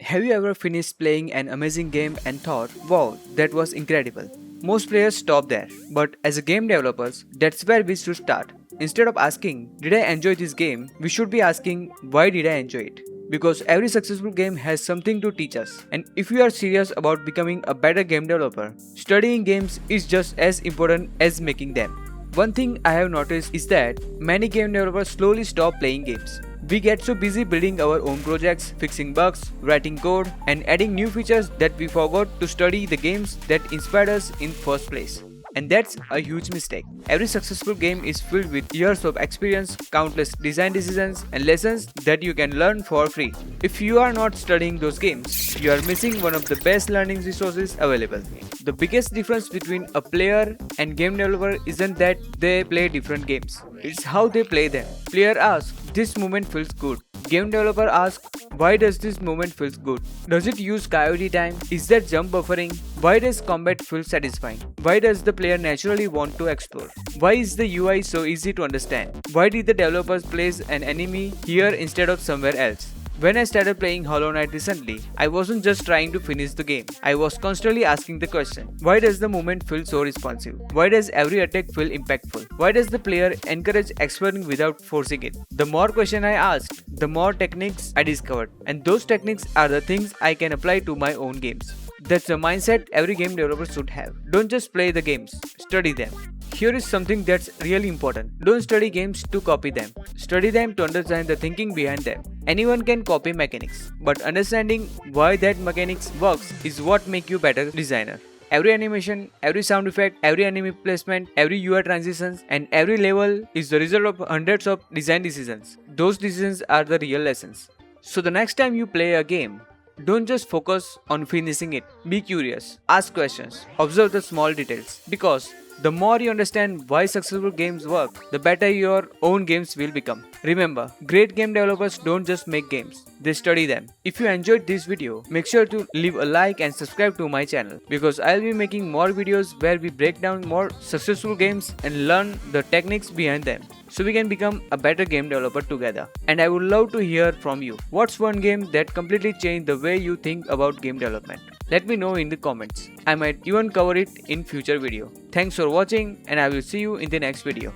Have you ever finished playing an amazing game and thought, wow, that was incredible? Most players stop there, but as a game developers, that's where we should start. Instead of asking, did I enjoy this game? We should be asking, why did I enjoy it? Because every successful game has something to teach us. And if you are serious about becoming a better game developer, studying games is just as important as making them. One thing I have noticed is that many game developers slowly stop playing games. We get so busy building our own projects, fixing bugs, writing code, and adding new features that we forgot to study the games that inspired us in first place. And that's a huge mistake. Every successful game is filled with years of experience, countless design decisions, and lessons that you can learn for free. If you are not studying those games, you are missing one of the best learning resources available. The biggest difference between a player and game developer isn't that they play different games. It's how they play them. Player asks, this moment feels good. Game developer asks, why does this moment feels good? Does it use coyote time? Is there jump buffering? Why does combat feel satisfying? Why does the player naturally want to explore? Why is the UI so easy to understand? Why did the developers place an enemy here instead of somewhere else? When I started playing Hollow Knight recently, I wasn't just trying to finish the game. I was constantly asking the question, why does the movement feel so responsive? Why does every attack feel impactful? Why does the player encourage exploring without forcing it? The more questions I asked, the more techniques I discovered. And those techniques are the things I can apply to my own games. That's the mindset every game developer should have. Don't just play the games, study them. Here is something that's really important. Don't study games to copy them. Study them to understand the thinking behind them. Anyone can copy mechanics, but understanding why that mechanics works is what makes you better designer. Every animation, every sound effect, every enemy placement, every UI transitions, and every level is the result of hundreds of design decisions. Those decisions are the real lessons. So the next time you play a game, don't just focus on finishing it. Be curious, ask questions, observe the small details, because the more you understand why successful games work, the better your own games will become. Remember, great game developers don't just make games, they study them. If you enjoyed this video, make sure to leave a like and subscribe to my channel, because I'll be making more videos where we break down more successful games and learn the techniques behind them, so we can become a better game developer together. And I would love to hear from you. What's one game that completely changed the way you think about game development? Let me know in the comments. I might even cover it in future video. Thanks for watching, and I will see you in the next video.